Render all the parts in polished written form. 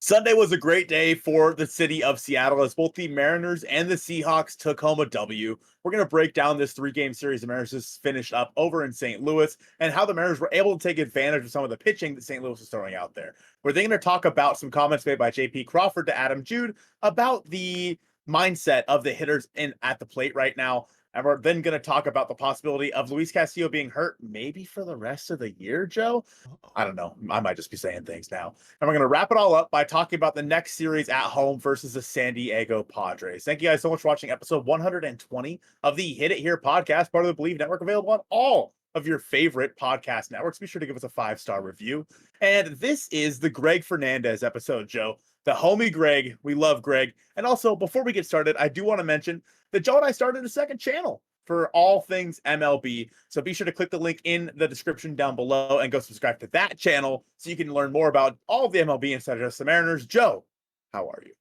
Sunday was a great day for the city of Seattle as both the Mariners and the Seahawks took home a W. We're going to break down this three-game series the Mariners just finished up over in St. Louis and how the Mariners were able to take advantage of some of the pitching that St. Louis was throwing out there. We're then going to talk about some comments made by J.P. Crawford to Adam Jude about the mindset of the hitters at the plate right now. And we're then going to talk about the possibility of Luis Castillo being hurt maybe for the rest of the year, Joe. I don't know. I might just be saying things now. And we're going to wrap it all up by talking about the next series at home versus the San Diego Padres. Thank you guys so much for watching episode 120 of the Hit It Here podcast, part of the Bleav Network, available on all of your favorite podcast networks. Be sure to give us a 5-star review. And this is the Greg Fernandez episode, Joe. The homie Greg. We love Greg. And also, before we get started, I do want to mention that Joe and I started a second channel for all things MLB. So be sure to click the link in the description down below and go subscribe to that channel so you can learn more about all of the MLB instead of just the Mariners. Joe, how are you?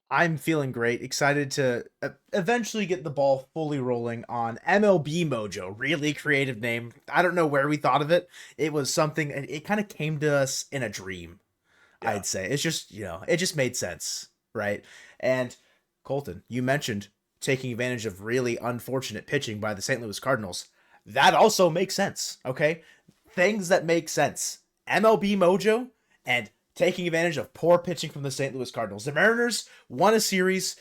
I'm feeling great. Excited to eventually get the ball fully rolling on MLB Mojo. Really creative name. I don't know where we thought of it. It was something, it kind of came to us in a dream, yeah. I'd say. It's just, it just made sense, right? And Colton, you mentioned taking advantage of really unfortunate pitching by the St. Louis Cardinals. That also makes sense, okay? Things that make sense. MLB Mojo and taking advantage of poor pitching from the St. Louis Cardinals. The Mariners won a series.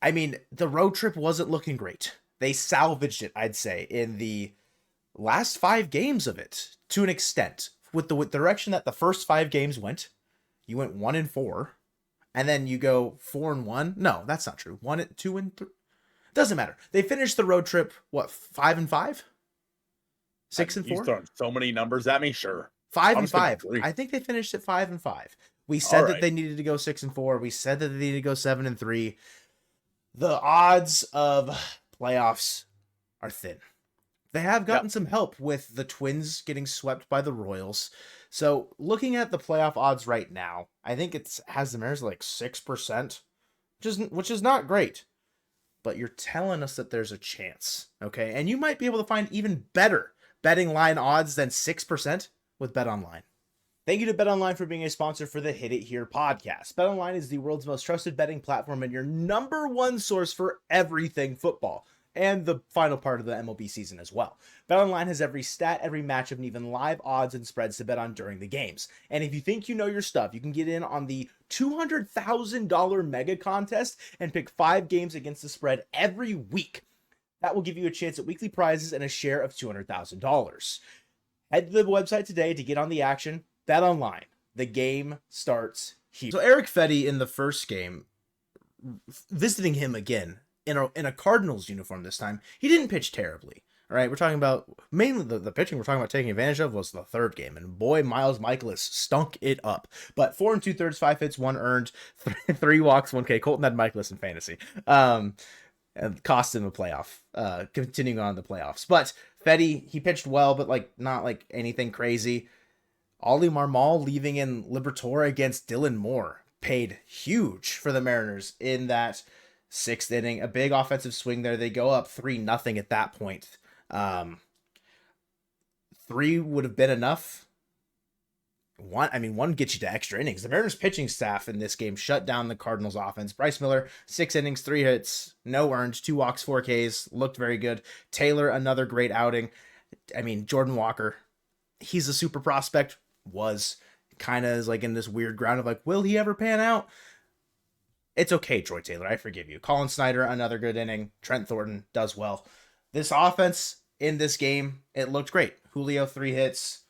I mean, the road trip wasn't looking great. They salvaged it, I'd say, in the last 5 games of it, to an extent. With the direction that the first 5 games went, you went 1-4. And then you go 4-1. No, that's not true. 2-3. Doesn't matter. They finished the road trip, what, 5-5? 6-4? You've thrown so many numbers at me, sure. 5-5. I think they finished at 5-5. We said that they needed to go 6-4. We said that they needed to go 7-3. The odds of playoffs are thin. They have gotten some help with the Twins getting swept by the Royals. So looking at the playoff odds right now, I think it has the Mariners like 6%, which is not great. But you're telling us that there's a chance, okay? And you might be able to find even better betting line odds than 6% with BetOnline. Thank you to BetOnline for being a sponsor for the Hit It Here podcast. BetOnline is the world's most trusted betting platform and your #1 source for everything football, and the final part of the MLB season as well. BetOnline has every stat, every matchup, and even live odds and spreads to bet on during the games. And if you think you know your stuff, you can get in on the $200,000 mega contest and pick 5 games against the spread every week. That will give you a chance at weekly prizes and a share of $200,000. Head to the website today to get on the action. BetOnline. The game starts here. So Eric Fetty in the first game, visiting him again, in a Cardinals uniform this time, he didn't pitch terribly. All right, we're talking about mainly the pitching we're talking about taking advantage of was the third game, and boy, Miles Michaelis stunk it up. But 4 2/3, 5 hits, 1 earned, 3 walks, 1 K. Colton had Michaelis in fantasy, and cost him a playoff. Continuing on in the playoffs, but Fetty, he pitched well, but not anything crazy. Ollie Marmol leaving in Liberatore against Dylan Moore paid huge for the Mariners in that 6th inning. A big offensive swing there. They go up 3-0 at that point. 3 would have been enough. One gets you to extra innings. The Mariners pitching staff in this game shut down the Cardinals offense. Bryce Miller, 6 innings, 3 hits, no earned, 2 walks, 4 Ks, looked very good. Taylor, another great outing. Jordan Walker, he's a super prospect, was kind of in this weird ground of will he ever pan out? It's okay, Troy Taylor, I forgive you. Colin Snyder, another good inning. Trent Thornton does well. This offense in this game, it looked great. Julio, 3 hits.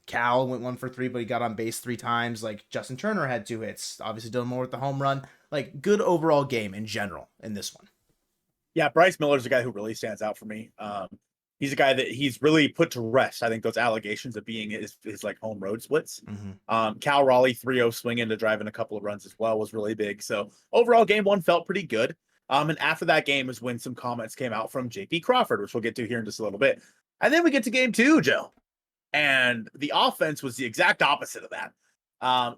Cal went 1 for 3, but he got on base 3 times. Justin Turner had 2 hits. Obviously Dylan Moore with the home run. Good overall game in general in this one. Yeah, Bryce Miller's a guy who really stands out for me. He's a guy that he's really put to rest. I think those allegations of being his home road splits. Mm-hmm. Cal Raleigh 3-0 swinging to drive in a couple of runs as well was really big. So overall, game 1 felt pretty good. And after that game is when some comments came out from J.P. Crawford, which we'll get to here in just a little bit. And then we get to game 2, Joe. And the offense was the exact opposite of that.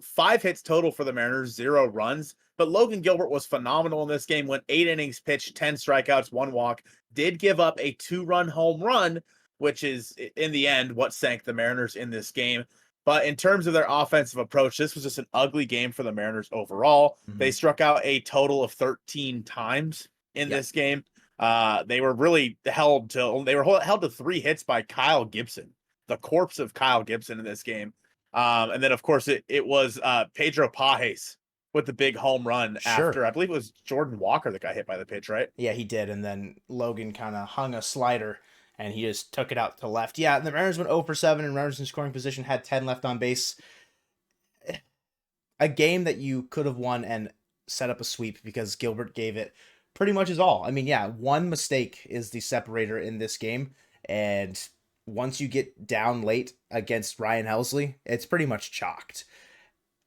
5 hits total for the Mariners, 0 runs. But Logan Gilbert was phenomenal in this game. Went 8 innings pitched, 10 strikeouts, 1 walk. Did give up a 2-run home run, which is, in the end, what sank the Mariners in this game. But in terms of their offensive approach, this was just an ugly game for the Mariners overall. They struck out a total of 13 times in this game. They were really held to 3 hits by Kyle Gibson, the corpse of Kyle Gibson in this game. And then of course it was Pedro Pages with the big home run after, I Bleav it was Jordan Walker that got hit by the pitch, right? Yeah, he did. And then Logan kind of hung a slider and he just took it out to left. Yeah, and the Mariners went 0 for 7 and runners in scoring position, had 10 left on base. A game that you could have won and set up a sweep because Gilbert gave it pretty much his all. I mean, yeah, one mistake is the separator in this game. And once you get down late against Ryan Helsley, it's pretty much chalked.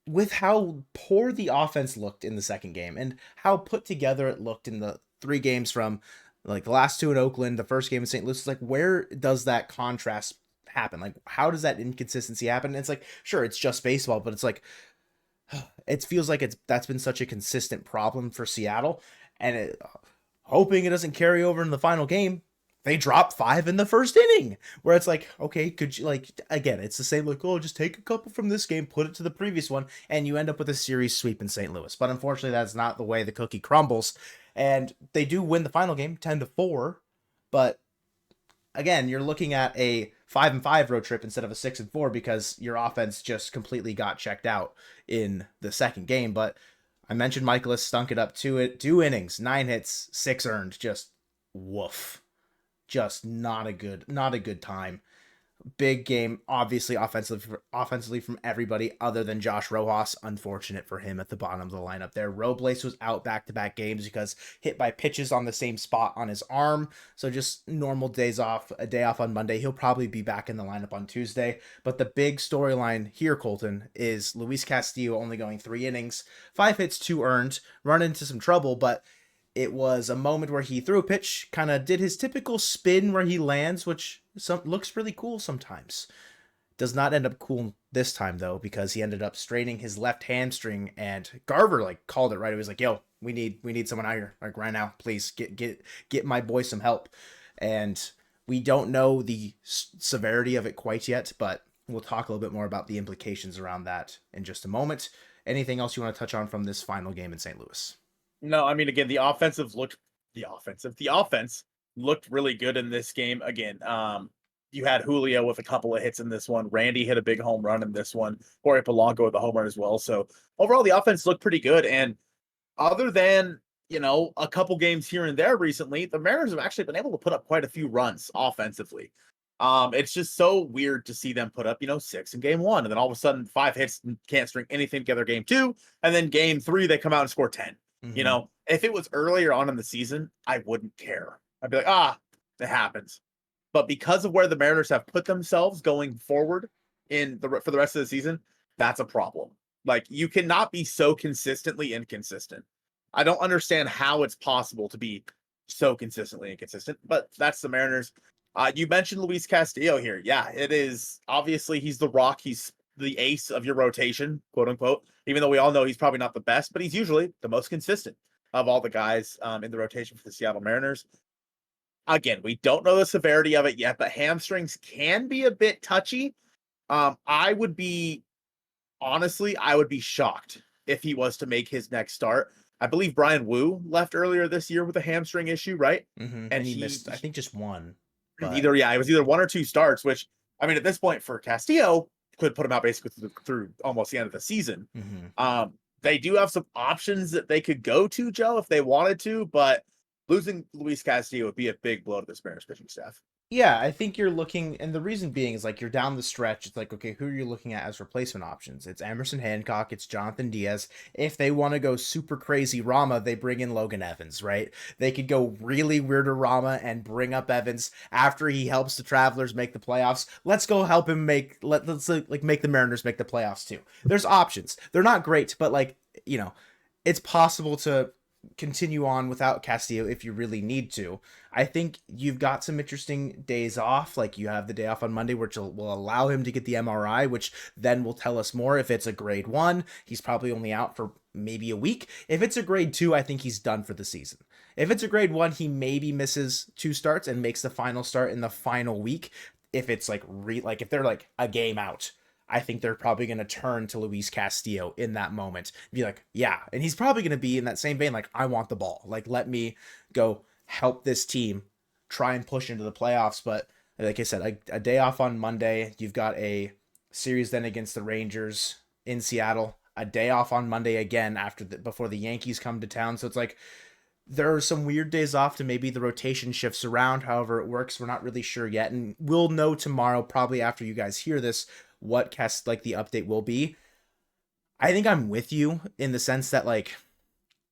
With how poor the offense looked in the second game and how put together it looked in the 3 games from like the last 2 in Oakland, the first game in St. Louis, it's like, where does that contrast happen? Like, how does that inconsistency happen? And it's like, sure, it's just baseball, but it's like, it feels like that's been such a consistent problem for Seattle, and hoping it doesn't carry over in the final game. They dropped 5 in the first inning, where it's like, okay, could you, like, again, it's the same, like, oh, just take a couple from this game, put it to the previous one, and you end up with a series sweep in St. Louis. But unfortunately, that's not the way the cookie crumbles. And they do win the final game 10-4, but again, you're looking at a 5-5 road trip instead of a 6-4 because your offense just completely got checked out in the second game. But I mentioned Michaelis stunk it up 2 innings, 9 hits, 6 earned, just woof. Just not a good time. Big game, obviously offensively from everybody other than Josh Rojas. Unfortunate for him at the bottom of the lineup there. Robles was out back-to-back games because hit by pitches on the same spot on his arm. So just normal days off, a day off on Monday. He'll probably be back in the lineup on Tuesday. But the big storyline here, Colton, is Luis Castillo only going 3 innings, 5 hits, 2 earned, run into some trouble, but it was a moment where he threw a pitch, kind of did his typical spin where he lands, which looks really cool sometimes. Does not end up cool this time, though, because he ended up straining his left hamstring, and Garver, like, called it right. He was like, yo, we need someone out here, like, right now. Please, get my boy some help. And we don't know the severity of it quite yet, but we'll talk a little bit more about the implications around that in just a moment. Anything else you want to touch on from this final game in St. Louis? No, I mean, again, the offense looked really good in this game. Again, you had Julio with a couple of hits in this one. Randy hit a big home run in this one. Jorge Polanco with a home run as well. So overall, the offense looked pretty good. And other than, a couple games here and there recently, the Mariners have actually been able to put up quite a few runs offensively. It's just so weird to see them put up, 6 in game 1, and then all of a sudden 5 hits and can't string anything together game 2, and then game 3 they come out and score 10. Mm-hmm. If it was earlier on in the season, I wouldn't care. I'd be like, it happens. But because of where the Mariners have put themselves going forward for the rest of the season, that's a problem. Like, you cannot be so consistently inconsistent. I don't understand how it's possible to be so consistently inconsistent, but that's the Mariners. You mentioned Luis Castillo here. Yeah, it is. Obviously, he's the rock. He's the ace of your rotation, quote unquote, even though we all know he's probably not the best, but he's usually the most consistent of all the guys in the rotation for the Seattle Mariners. Again, we don't know the severity of it yet, but hamstrings can be a bit touchy. I would be shocked if he was to make his next start. I Bleav Brian Wu left earlier this year with a hamstring issue, right? Mm-hmm. And he missed, I think, just one. But it was either 1 or 2 starts, which, I mean, at this point for Castillo, could put him out basically through almost the end of the season. Mm-hmm. They do have some options that they could go to, Joe, if they wanted to, but losing Luis Castillo would be a big blow to this Mariners pitching staff. Yeah, I think you're looking, and the reason being is like you're down the stretch. It's like, okay, who are you looking at as replacement options? It's Emerson Hancock, it's Jonathan Diaz. If they want to go super crazy Rama, they bring in Logan Evans, right? They could go really weirder Rama and bring up Evans after he helps the Travelers make the playoffs. Let's go help him let's make the Mariners make the playoffs too. There's options. They're not great, but it's possible to continue on without Castillo if you really need to. I think you've got some interesting days off. Like, you have the day off on Monday, which will allow him to get the MRI, which then will tell us more. If it's a grade 1, he's probably only out for maybe a week. If it's a grade 2, I think he's done for the season. If it's a grade 1, he maybe misses 2 starts and makes the final start in the final week. If it's if they're like a game out, I think they're probably going to turn to Luis Castillo in that moment. Be like, yeah. And he's probably going to be in that same vein, like, I want the ball. Like, let me go help this team try and push into the playoffs. But like I said, a day off on Monday. You've got a series then against the Rangers in Seattle. A day off on Monday again before the Yankees come to town. So it's like, there are some weird days off to maybe the rotation shifts around. However it works, we're not really sure yet, and we'll know tomorrow, probably after you guys hear this, what the update will be. I think I'm with you in the sense that, like,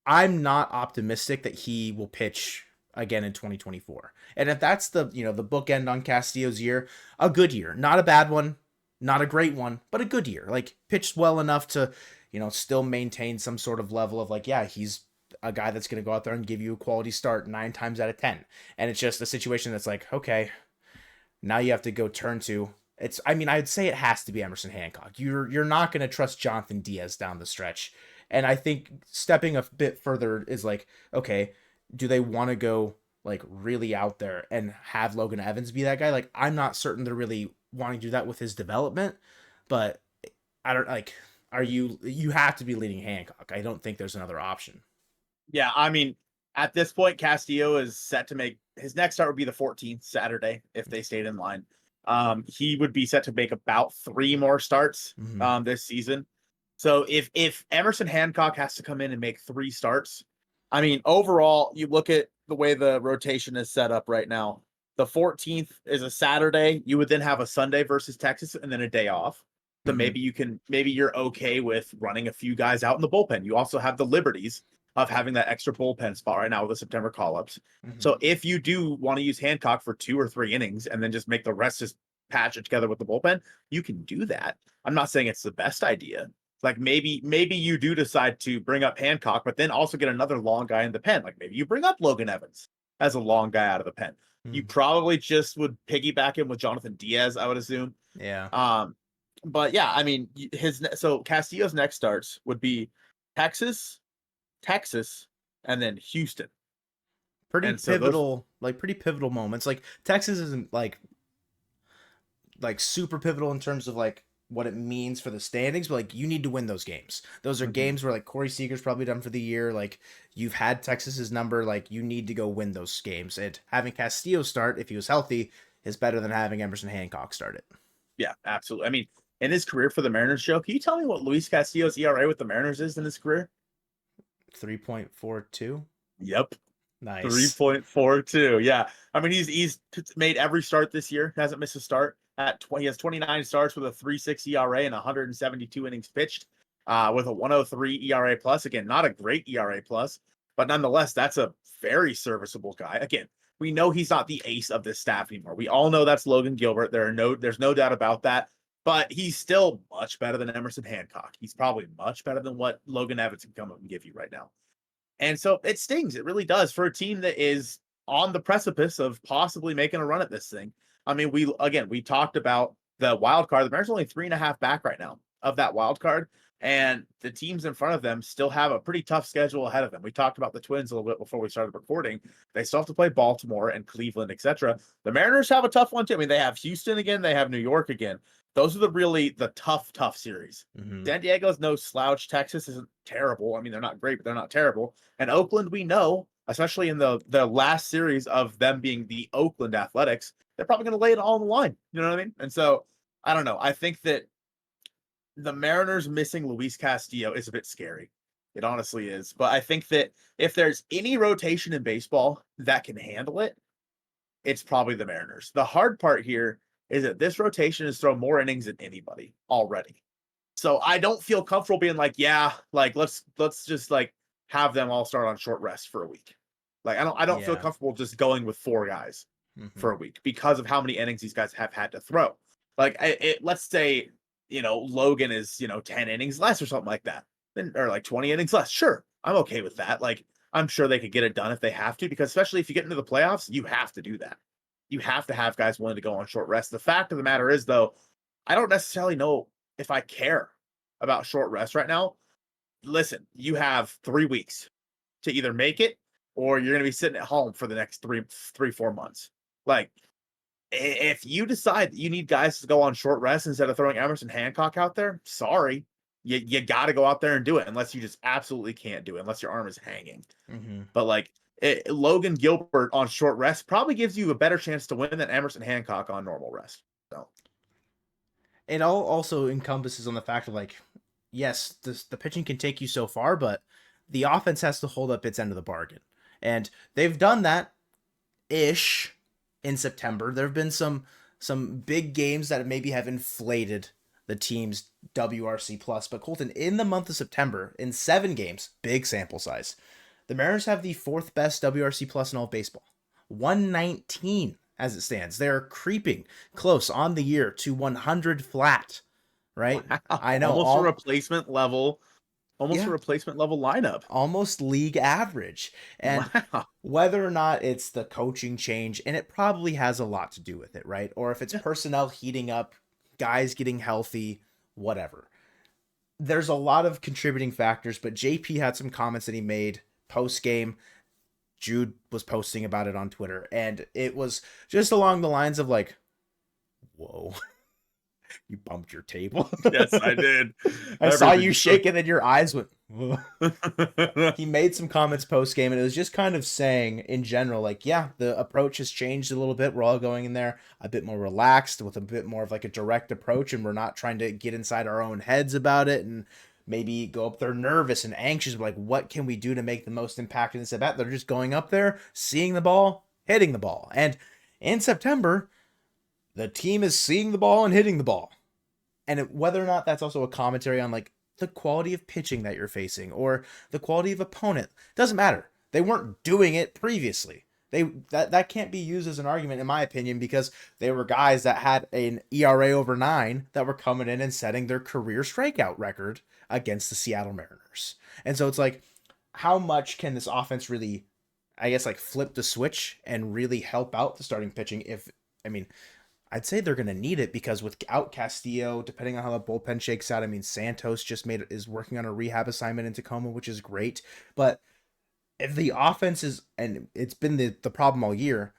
I'm not optimistic that he will pitch again in 2024. And if that's the bookend on Castillo's year, a good year, not a bad one, not a great one, but a good year. Like, pitched well enough to, still maintain some sort of level of, like, yeah, he's a guy that's going to go out there and give you a quality start 9 times out of 10. And it's just a situation that's like, okay, now you have to go turn to I'd say it has to be Emerson Hancock. You're not going to trust Jonathan Diaz down the stretch. And I think stepping a bit further is like, okay, do they want to go like really out there and have Logan Evans be that guy? Like, I'm not certain they're really wanting to do that with his development, but I don't like, you have to be leading Hancock. I don't think there's another option. Yeah, I mean, at this point, Castillo is set to make his next start would be the 14th Saturday if they stayed in line. He would be set to make about 3 more starts this season. So if Emerson Hancock has to come in and make 3 starts, I mean, overall, you look at the way the rotation is set up right now. The 14th is a Saturday. You would then have a Sunday versus Texas and then a day off. So maybe you're okay with running a few guys out in the bullpen. You also have the liberties of having that extra bullpen spot right now with the September call-ups. So if you do want to use Hancock for 2 or 3 innings and then just make the rest just patch it together with the bullpen, you can do that. I'm not saying it's the best idea. Like maybe you do decide to bring up Hancock, but then also get another long guy in the pen. Like maybe you bring up Logan Evans as a long guy out of the pen. You probably just would piggyback him with Jonathan Diaz, I would assume. Yeah. But yeah, I mean, so Castillo's next starts would be Texas, and then Houston. Pretty pivotal moments. Like, Texas isn't like super pivotal in terms of like what it means for the standings, but like you need to win those games. Those are games where like Corey Seager's probably done for the year. Like, you've had Texas's number. Like, you need to go win those games. And having Castillo start, if he was healthy, is better than having Emerson Hancock start it. Yeah, absolutely. I mean, in his career for the Mariners, Joe, can you tell me what Luis Castillo's ERA with the Mariners is in his career? 3.42. Yep. Nice. 3.42. Yeah. I mean, he's made every start this year. Hasn't missed a start. He has 29 starts with a 3.6 ERA and 172 innings pitched, with a 103 ERA plus. Again, not a great ERA plus, but nonetheless, that's a very serviceable guy. Again, we know he's not the ace of this staff anymore. We all know that's Logan Gilbert. There's no doubt about that. But he's still much better than Emerson Hancock. He's probably much better than what Logan Evans can come up and give you right now. And so it stings. It really does for a team that is on the precipice of possibly making a run at this thing. I mean, we talked about the wild card. The Mariners are only 3.5 back right now of that wild card. And the teams in front of them still have a pretty tough schedule ahead of them. We talked about the Twins a little bit before we started recording. They still have to play Baltimore and Cleveland, etc. The Mariners have a tough one too. I mean, they have Houston again. They have New York again. Those are the tough series. San Diego's no slouch. Texas isn't terrible. I mean, they're not great, but they're not terrible. And Oakland, we know, especially in the last series of them being the Oakland Athletics, they're probably going to lay it all on the line. You know what I mean? And so, I don't know. I think that the Mariners missing Luis Castillo is a bit scary. It honestly is. But I think that if there's any rotation in baseball that can handle it, it's probably the Mariners. The hard part here is that this rotation has thrown more innings than anybody already. So I don't feel comfortable being like, yeah, like let's just like have them all start on short rest for a week. Like I don't feel comfortable just going with 4 guys for a week because of how many innings these guys have had to throw. Like let's say, Logan is, 10 innings less or something like that. Then or like 20 innings less. Sure. I'm okay with that. Like I'm sure they could get it done if they have to, because especially if you get into the playoffs, you have to do that. You have to have guys willing to go on short rest. The fact of the matter is, though, I don't necessarily know if I care about short rest right now. Listen, you have 3 weeks to either make it or you're going to be sitting at home for the next 3-4 months. Like, If you decide that you need guys to go on short rest instead of throwing Emerson Hancock out there, sorry. You got to go out there and do it unless you just absolutely can't do it, unless your arm is hanging. Mm-hmm. But like Logan Gilbert on short rest probably gives you a better chance to win than Emerson Hancock on normal rest. So it all also encompasses on the fact of like, yes, the pitching can take you so far, but the offense has to hold up its end of the bargain. And they've done that ish in September. There have been some big games that maybe have inflated the team's WRC plus. But Colton, in the month of September, in 7 games, big sample size, the Mariners have the 4th best WRC plus in all of baseball. 119 as it stands. They're creeping close on the year to 100 flat. Right? wow. I know. Almost a replacement level. Almost Yeah. a replacement level lineup. Almost league average. And wow. whether or not it's the coaching change, and it probably has a lot to do with it, right? Or if it's personnel heating up, guys getting healthy, whatever. There's a lot of contributing factors, but JP had some comments that he made post-game. Jude was posting about it on Twitter, and it was just along the lines of like, whoa. You bumped your table. Yes, I did. I saw you shaking and your eyes went. He made some comments post game, and it was just kind of saying in general, like, yeah, the approach has changed a little bit. We're all going in there a bit more relaxed with a bit more of like a direct approach, and we're not trying to get inside our own heads about it and maybe go up there nervous and anxious. Like, what can we do to make the most impact in this at bat? They're just going up there, seeing the ball, hitting the ball. And in September, the team is seeing the ball and hitting the ball. And whether or not that's also a commentary on like the quality of pitching that you're facing or the quality of opponent, doesn't matter. They weren't doing it previously. That can't be used as an argument, in my opinion, because they were guys that had an ERA over 9 that were coming in and setting their career strikeout record against the Seattle Mariners. And so it's like, how much can this offense really, I guess, like flip the switch and really help out the starting pitching? I'd say they're going to need it because without Castillo, depending on how the bullpen shakes out, Santos is working on a rehab assignment in Tacoma, which is great. But if the offense is, and it's been the problem all year,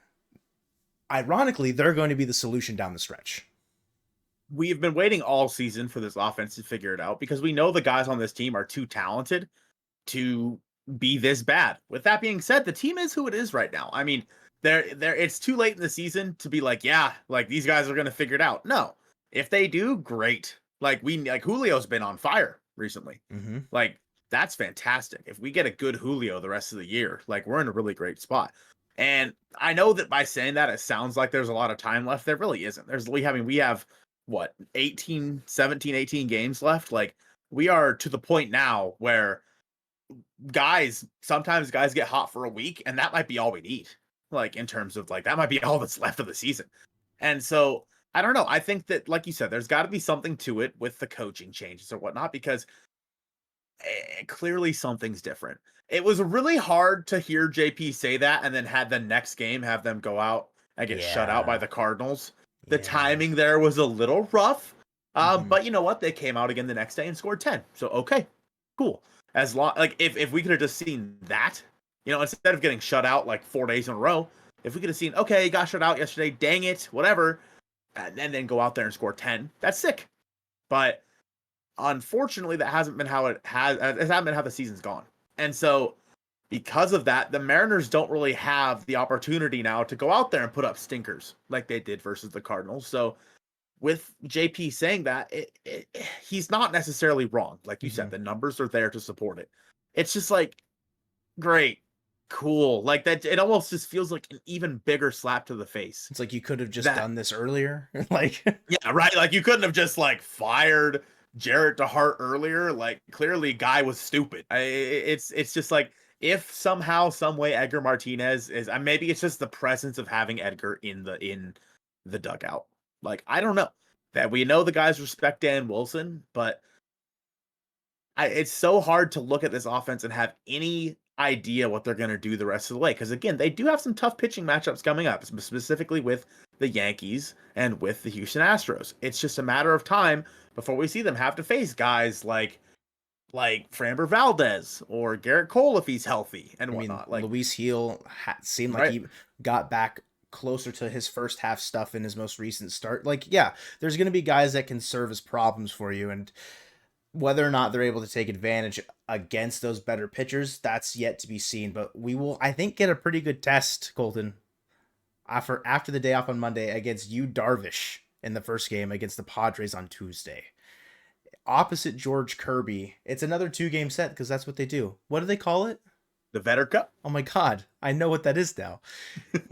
ironically, they're going to be the solution down the stretch. We have been waiting all season for this offense to figure it out because we know the guys on this team are too talented to be this bad. With that being said, the team is who it is right now. It's too late in the season to be like, yeah, like these guys are going to figure it out. No, if they do, great. Like Julio's been on fire recently. Mm-hmm. Like that's fantastic. If we get a good Julio the rest of the year, like we're in a really great spot. And I know that by saying that, it sounds like there's a lot of time left. There really isn't. We have what, 18 games left. Like we are to the point now where sometimes guys get hot for a week and that might be all we need. Like in terms of like, that might be all that's left of the season. And so I don't know. I think that, like you said, there's got to be something to it with the coaching changes or whatnot, because clearly something's different. It was really hard to hear JP say that and then had the next game have them go out and get shut out by the Cardinals. The timing there was a little rough. But you know what? They came out again the next day and scored 10. So, okay, cool. As long, like if we could have just seen that, instead of getting shut out like 4 days in a row, if we could have seen, okay, got shut out yesterday, dang it, whatever, and then go out there and score 10, that's sick. But unfortunately, that hasn't been how it hasn't been how the season's gone. And so because of that, the Mariners don't really have the opportunity now to go out there and put up stinkers like they did versus the Cardinals. So with JP saying that, he's not necessarily wrong. Like you said, the numbers are there to support it. It's just like, great, cool. Like that, it almost just feels like an even bigger slap to the face. It's like you could have just done this earlier. Like, yeah, right. Like you couldn't have just like fired Jarrett DeHart earlier. Like clearly guy was stupid. It's just like, if somehow, some way Edgar Martinez is, maybe it's just the presence of having Edgar in the dugout. Like, I don't know. That we know the guys respect Dan Wilson, but it's so hard to look at this offense and have any idea what they're going to do the rest of the way. Because again, they do have some tough pitching matchups coming up, specifically with the Yankees and with the Houston Astros. It's just a matter of time before we see them have to face guys like Framber Valdez or Garrett Cole if he's healthy and whatnot. Like Luis Heel seemed like he got back closer to his first half stuff in his most recent start. Like, yeah, there's going to be guys that can serve as problems for you, and whether or not they're able to take advantage against those better pitchers, that's yet to be seen. But we will, I think, get a pretty good test, Colton, after the day off on Monday against Yu Darvish in the first game against the Padres on Tuesday. Opposite George Kirby. It's another 2-game set because that's what they do. What do they call it? The Vetter Cup. Oh my God, I know what that is now.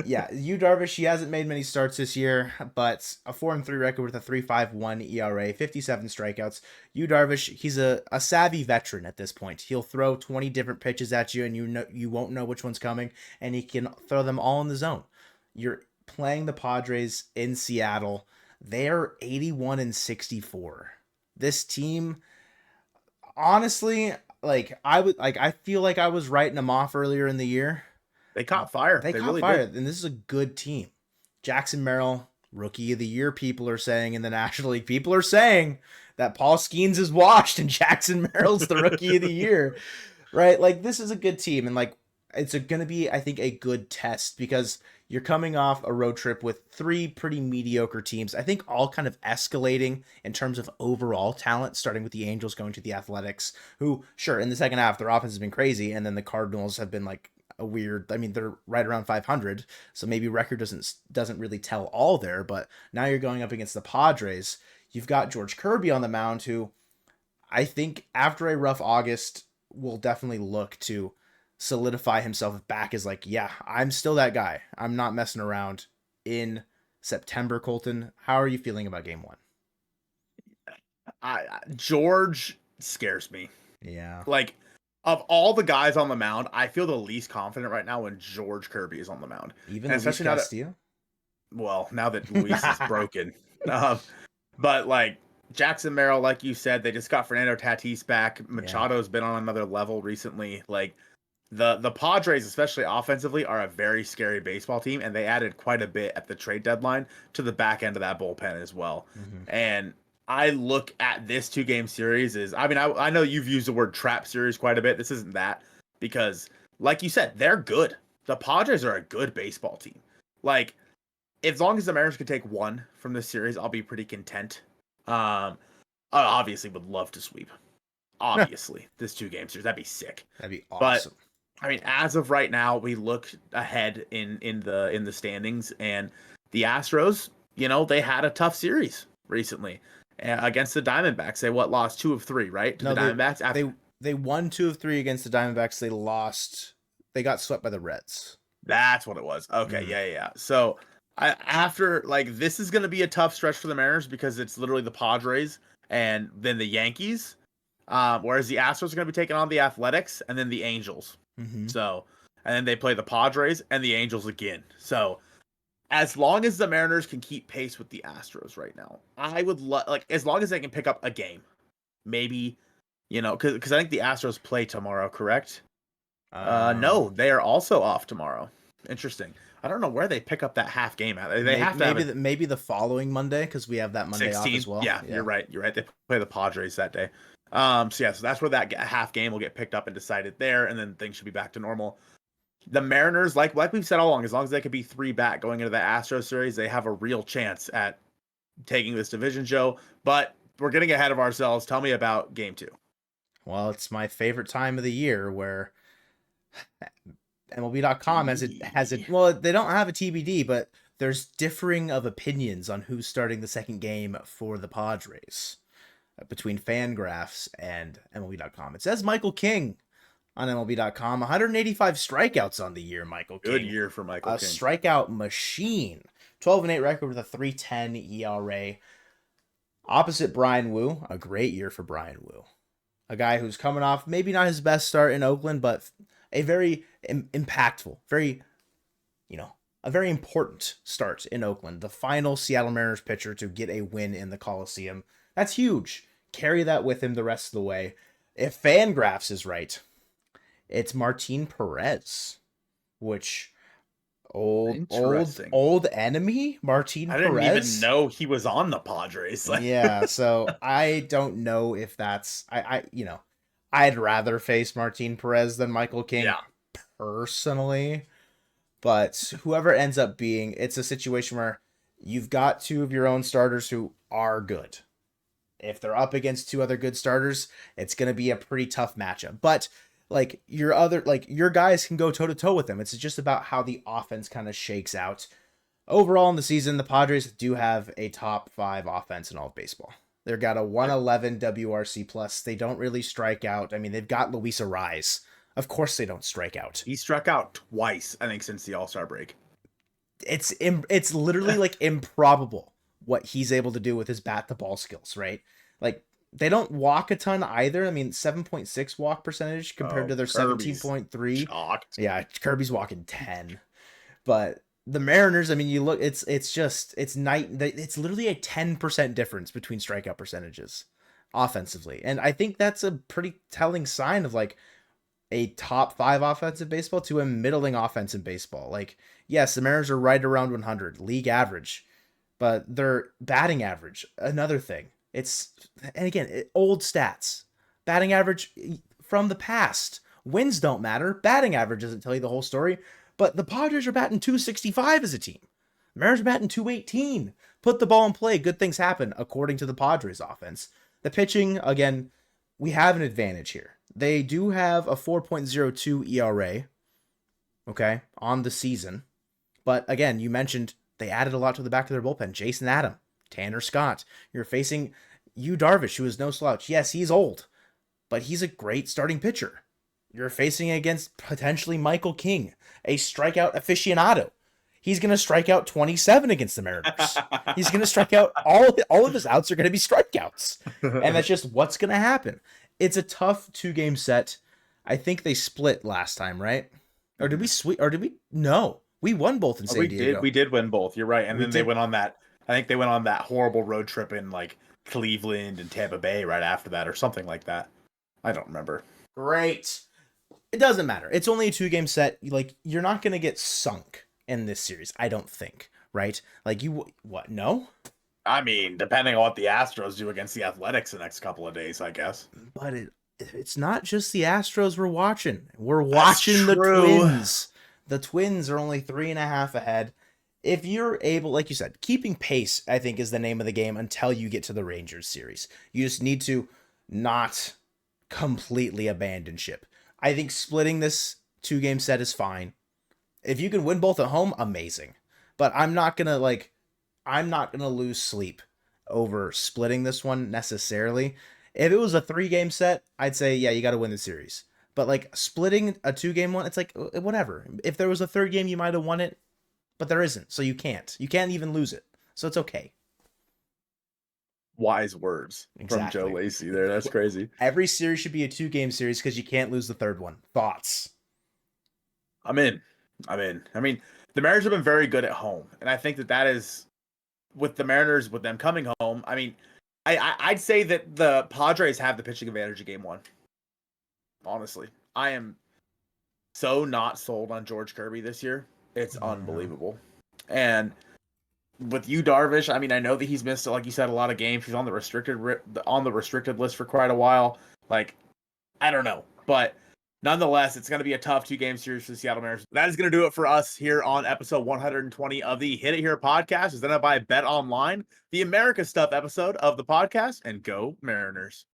Yeah, Yu Darvish, he hasn't made many starts this year, but a 4-3 record with a 3.51 ERA, 57 strikeouts. Yu Darvish, he's a savvy veteran at this point. He'll throw 20 different pitches at you, and you won't know which one's coming, and he can throw them all in the zone. You're playing the Padres in Seattle. They're 81-64. This team, honestly, I feel like I was writing them off earlier in the year. They caught fire. They caught really fire, did. and this is a good team. Jackson Merrill, Rookie of the Year, people are saying in the National League. People are saying that Paul Skeens is washed and Jackson Merrill's the Rookie of the Year, right? Like, this is a good team, and like it's going to be, I think, a good test because you're coming off a road trip with 3 pretty mediocre teams. I think all kind of escalating in terms of overall talent, starting with the Angels going to the Athletics, who, sure, in the second half, their offense has been crazy, and then the Cardinals have been like a weird, I mean, they're right around 500, so maybe record doesn't really tell all there, but now you're going up against the Padres. You've got George Kirby on the mound, who I think after a rough August will definitely look to solidify himself back as like, yeah, I'm still that guy. I'm not messing around in September. Colton, how are you feeling about game 1? George scares me. Yeah. Like, of all the guys on the mound, I feel the least confident right now when George Kirby is on the mound. Even Luis Castillo? Well, now that Luis is broken. But like Jackson Merrill, like you said, they just got Fernando Tatis back. Machado's been on another level recently. Like, the Padres, especially offensively, are a very scary baseball team, and they added quite a bit at the trade deadline to the back end of that bullpen as well. Mm-hmm. And I look at this 2-game series I know you've used the word trap series quite a bit. This isn't that, because like you said, they're good. The Padres are a good baseball team. Like, as long as the Mariners can take 1 from this series, I'll be pretty content. I obviously would love to sweep. Obviously, this 2-game series, that'd be sick. That'd be awesome. But I mean, as of right now, we look ahead in the standings, and the Astros, they had a tough series recently against the Diamondbacks. They lost 2 of 3, right? The Diamondbacks. They won 2 of 3 against the Diamondbacks. They lost. They got swept by the Reds. That's what it was. Okay, yeah. So after this is going to be a tough stretch for the Mariners because it's literally the Padres and then the Yankees. Whereas the Astros are going to be taking on the Athletics and then the Angels. Mm-hmm. So, and then they play the Padres and the Angels again. So, as long as the Mariners can keep pace with the Astros right now, I would as long as they can pick up a game, maybe, because I think the Astros play tomorrow, correct? No, they are also off tomorrow. Interesting. I don't know where they pick up that half game at. Maybe the following Monday, because we have that Monday 16, off as well. Yeah, you're right. They play the Padres that day. So that's where that half game will get picked up and decided there, and then things should be back to normal. The Mariners, like we've said all along, as long as they can be 3 back going into the Astros series, they have a real chance at taking this division, Joe. But we're getting ahead of ourselves. Tell me about game 2. Well, it's my favorite time of the year where MLB.com well, they don't have a TBD, but there's differing of opinions on who's starting the second game for the Padres between Fangraphs and MLB.com. It says Michael King on MLB.com. 185 strikeouts on the year, Michael King. Good year for Michael King. A strikeout machine. 12-8 record with a 3.10 ERA. Opposite Brian Wu, a great year for Brian Wu. A guy who's coming off maybe not his best start in Oakland, but a very impactful, a very important start in Oakland. The final Seattle Mariners pitcher to get a win in the Coliseum. That's huge. Carry that with him the rest of the way. If Fangraphs is right, it's Martin Perez, which old enemy Martin Perez. I didn't even know he was on the Padres. Yeah, so I don't know if that's I'd rather face Martin Perez than Michael King personally. But whoever ends up being, it's a situation where you've got two of your own starters who are good. If they're up against two other good starters, it's going to be a pretty tough matchup. But like your guys can go toe to toe with them. It's just about how the offense kind of shakes out. Overall in the season, the Padres do have a top 5 offense in all of baseball. They've got a 111 WRC plus. They don't really strike out. I mean, they've got Luis Arraez. Of course they don't strike out. He struck out twice, I think, since the All-Star break. It's literally like improbable what he's able to do with his bat to ball skills, right? Like they don't walk a ton either. I mean, 7.6 walk percentage compared to their 17.3. Yeah, Kirby's walking 10. But the Mariners, I mean, you look, it's literally a 10% difference between strikeout percentages offensively. And I think that's a pretty telling sign of like a top 5 offensive baseball to a middling offense in baseball. Like, yes, the Mariners are right around 100 league average, but their batting average, another thing. And again, old stats, batting average from the past. Wins don't matter. Batting average doesn't tell you the whole story. But the Padres are batting 265 as a team. The Mariners are batting 218. Put the ball in play. Good things happen, according to the Padres offense. The pitching, again, we have an advantage here. They do have a 4.02 ERA, okay, on the season. But again, you mentioned they added a lot to the back of their bullpen. Jason Adam, Tanner Scott. You're facing Yu Darvish, who is no slouch. Yes, he's old, but he's a great starting pitcher. You're facing against potentially Michael King, a strikeout aficionado. He's going to strike out 27 against the Mariners. He's going to strike out all of his outs are going to be strikeouts. And that's just what's going to happen. It's a tough 2-game set. I think they split last time, right? Or did we no. We won both in San Diego. We did win both. You're right. And then they went on that horrible road trip in like Cleveland and Tampa Bay right after that or something like that. I don't remember. Great. It doesn't matter. It's only a 2-game set. Like, you're not going to get sunk in this series, I don't think, right? Like, what? No? I mean, depending on what the Astros do against the Athletics the next couple of days, I guess. But it's not just the Astros we're watching. We're watching the Twins. The Twins are only 3.5 ahead. If you're able, like you said, keeping pace, I think, is the name of the game until you get to the Rangers series. You just need to not completely abandon ship. I think splitting this 2-game set is fine. If you can win both at home, amazing. But I'm not gonna lose sleep over splitting this one necessarily. If it was a 3-game set, I'd say, yeah, you got to win the series. But like splitting a 2-game one, it's like, whatever. If there was a 3rd game, you might have won it, but there isn't. So you can't even lose it. So it's okay. Wise words from Joe Lacey there. That's crazy. Every series should be a 2-game series because you can't lose the 3rd one. Thoughts? I'm in. I mean, the Mariners have been very good at home. And I think that is, with the Mariners, with them coming home, I mean, I'd say that the Padres have the pitching advantage of game 1. Honestly. I am so not sold on George Kirby this year. It's unbelievable. And with Yu Darvish, I mean, I know that he's missed, like you said, a lot of games. He's on the restricted list for quite a while. Like, I don't know, but nonetheless, it's going to be a tough 2-game series for the Seattle Mariners. That is going to do it for us here on episode 120 of the Hit It Here podcast, presented by Bet Online, the America Stuff episode of the podcast, and go Mariners.